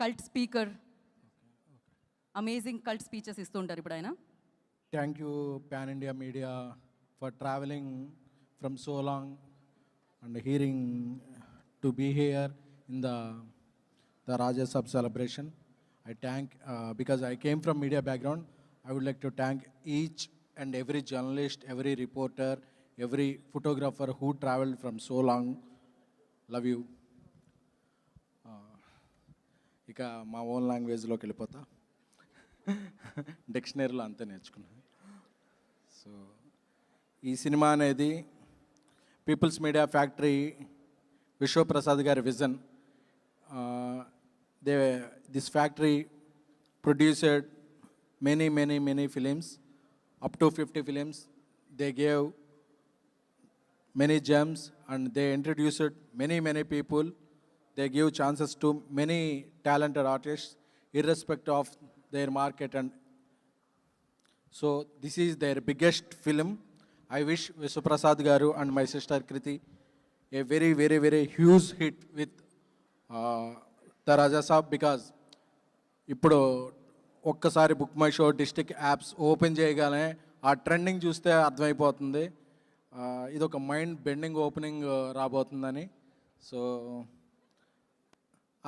Cult speaker, amazing cult speeches ఇస్తూ ఉంటారు ఇప్పుడు ఆయన. Thank you, Pan India Media, for traveling from so long and hearing to be here in the Rajya Sab celebration. I thank, because I came from media background, I would like to thank each and every journalist, every reporter, every photographer who traveled from so long. Love you. ఇక మా own లాంగ్వేజ్లోకి వెళ్ళిపోతా. డిక్షనరీలో అంతా నేర్చుకున్నాను. So ఈ cinema అనేది peoples media factory Vishwaprasad గారి vision. This factory produced many films, up to 50 films. They gave many gems and they introduced many people. They give chances to many talented artists irrespective of their market, and so this is their biggest film. I wish Vishwaprasad Garu and my sister Kriti a very huge hit with the Raja Saab, because ఇప్పుడు ఒక్కసారి book my show district apps open చేయగానే ఆ trending చూస్తే అర్థమైపోతుంది ఇది ఒక mind bending opening రాబోతుందని. So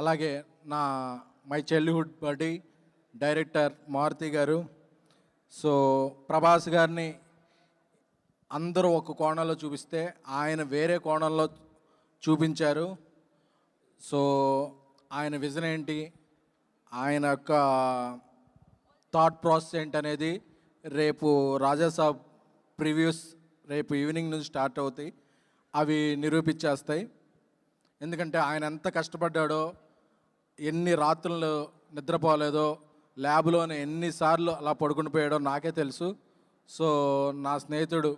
అలాగే మై చైల్డ్హుడ్ బడ్డీ డైరెక్టర్ మారుతి గారు. సో ప్రభాస్ గారిని అందరూ ఒక కోణంలో చూపిస్తే ఆయన వేరే కోణంలో చూపించారు. సో ఆయన విజన్ ఏంటి, ఆయన యొక్క థాట్ ప్రాసెస్ ఏంటనేది రేపు రాజాసాబ్ ప్రివ్యూస్ రేపు ఈవినింగ్ నుంచి స్టార్ట్ అవుతాయి, అవి నిరూపించేస్తాయి. ఎందుకంటే ఆయన ఎంత కష్టపడ్డాడో, ఎన్ని రాత్రులు నిద్రపోలేదో, ల్యాబ్లోనే ఎన్నిసార్లు అలా పడుకుని పోయాడో నాకే తెలుసు. సో నా స్నేహితుడు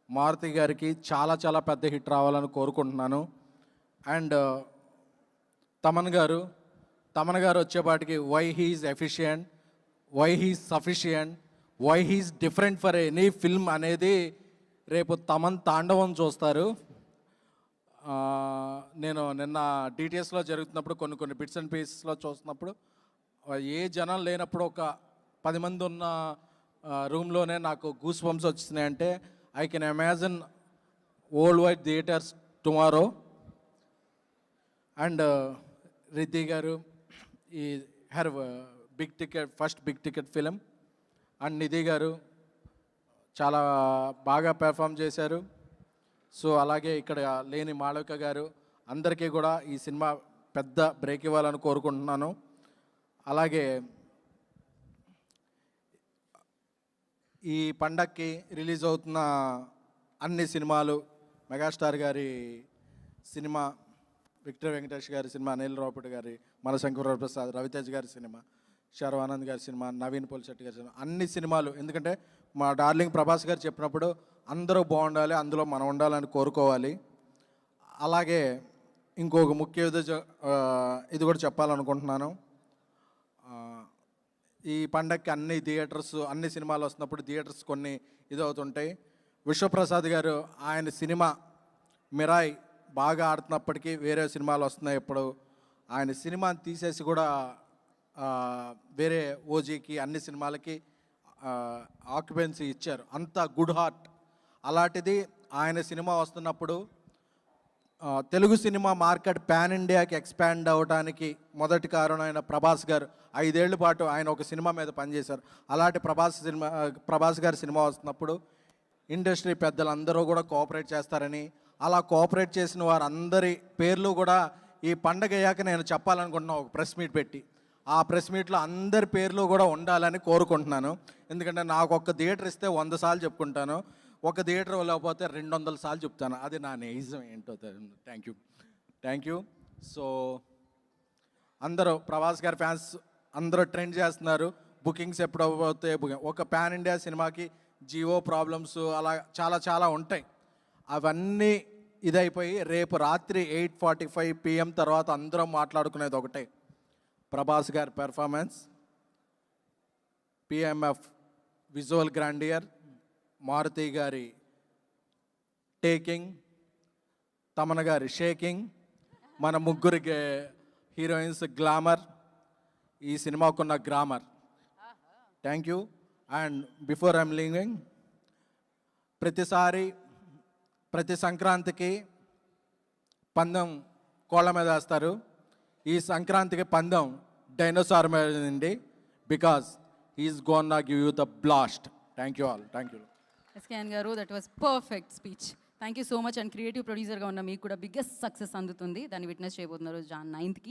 మారుతి గారికి చాలా పెద్ద హిట్ రావాలని కోరుకుంటున్నాను. అండ్ తమన్ గారు వచ్చేపాటికి why he's efficient, why he's sufficient, why he's different for any film అనేది రేపు తమన్ తాండవం చూస్తారు. నేను నిన్న డిటిఎస్లో జరుగుతున్నప్పుడు కొన్ని బిట్స్ అండ్ పీసెస్లో చూస్తున్నప్పుడు ఏ జనం లేనప్పుడు ఒక 10 మంది ఉన్న రూమ్లోనే నాకు గూస్ బంప్స్ వచ్చినాయంటే I can imagine world wide theatres tomorrow. And Riddhi గారు ఈ her first big ticket film. And Nidhi గారు చాలా బాగా పెర్ఫామ్ చేశారు. సో అలాగే ఇక్కడ లేని మాళవిక గారు, అందరికీ కూడా ఈ సినిమా పెద్ద బ్రేక్ ఇవ్వాలని కోరుకుంటున్నాను. అలాగే ఈ పండక్కి రిలీజ్ అవుతున్న అన్ని సినిమాలు, మెగాస్టార్ గారి సినిమా, విక్టర్ వెంకటేష్ గారి సినిమా, అనిల్ రావుపూడి గారి, మనశంకర ప్రసాద్, రవితేజ్ గారి సినిమా, శర్వానంద్ గారి సినిమా, నవీన్ పోలిశెట్టి గారి సినిమా, అన్ని సినిమాలు. ఎందుకంటే మా డార్లింగ్ ప్రభాస్ గారు చెప్పినప్పుడు అందరూ బాగుండాలి, అందులో మనం ఉండాలని కోరుకోవాలి. అలాగే ఇంకొక ముఖ్య ఇది కూడా చెప్పాలనుకుంటున్నాను. ఈ పండగకి అన్ని సినిమాలు వస్తున్నప్పుడు థియేటర్స్ కొన్ని ఇదవుతుంటాయి. విశ్వప్రసాద్ గారు ఆయన సినిమా మిరాయ్ బాగా ఆడుతున్నప్పటికీ వేరే సినిమాలు వస్తున్నాయి. ఇప్పుడు ఆయన సినిమాని తీసేసి కూడా వేరే ఓజీకి అన్ని సినిమాలకి ఆక్యుపెన్సీ ఇచ్చారు. అంత గుడ్ హార్ట్. అలాంటిది ఆయన సినిమా వస్తున్నప్పుడు తెలుగు సినిమా మార్కెట్ పాన్ ఇండియాకి ఎక్స్పాండ్ అవ్వడానికి మొదటి కారణమైన ప్రభాస్ గారు 5 ఏళ్ల పాటు ఆయన ఒక సినిమా మీద పనిచేశారు. అలాంటి ప్రభాస్ గారి సినిమా వస్తున్నప్పుడు ఇండస్ట్రీ పెద్దలందరూ కూడా కోఆపరేట్ చేస్తారని, అలా కోఆపరేట్ చేసిన వారందరి పేర్లు కూడా ఈ పండగ అయ్యాక నేను చెప్పాలనుకుంటున్నా ఒక ప్రెస్ మీట్ పెట్టి. ఆ ప్రెస్ మీట్లో అందరి పేర్లు కూడా ఉండాలని కోరుకుంటున్నాను. ఎందుకంటే నాకు ఒక థియేటర్ ఇస్తే 100 సార్లు చెప్పుకుంటాను, ఒక థియేటర్ లేకపోతే 200 సార్లు చెప్తాను. అది నా నిజం ఏంటో. Thank you. సో అందరూ ప్రభాస్ గారి ఫ్యాన్స్ అందరూ ట్రెండ్ చేస్తున్నారు, బుకింగ్స్ ఎప్పుడు అవుతాయి. ఒక పాన్ ఇండియా సినిమాకి జియో ప్రాబ్లమ్స్ అలా చాలా ఉంటాయి. అవన్నీ ఇదైపోయి రేపు రాత్రి 8:45 PM తర్వాత అందరం మాట్లాడుకునేది ఒకటే, Prabhas garu performance, PMF visual grandeur, Maruthi garu taking, Thaman గారి షేకింగ్, మన ముగ్గురికి హీరోయిన్స్ గ్లామర్, ఈ సినిమాకున్న grammar. Thank you. And before I'm leaving, ప్రతి సంక్రాంతికి పందెం కోళ్ళ మీద వేస్తారు. ఈ సంక్రాంతికి పందెం డైనోసార్ మీద ఉంది. Because he's gonna give you the blast. Thank you all. Thank you. SKN గారు, that was perfect speech. Thank you so much. And creative ప్రొడ్యూసర్గా ఉన్న మీకు కూడా బిగ్గెస్ట్ సక్సెస్ అందుతుంది. దాన్ని విట్నెస్ చేయబోతున్నారు Jan 9th.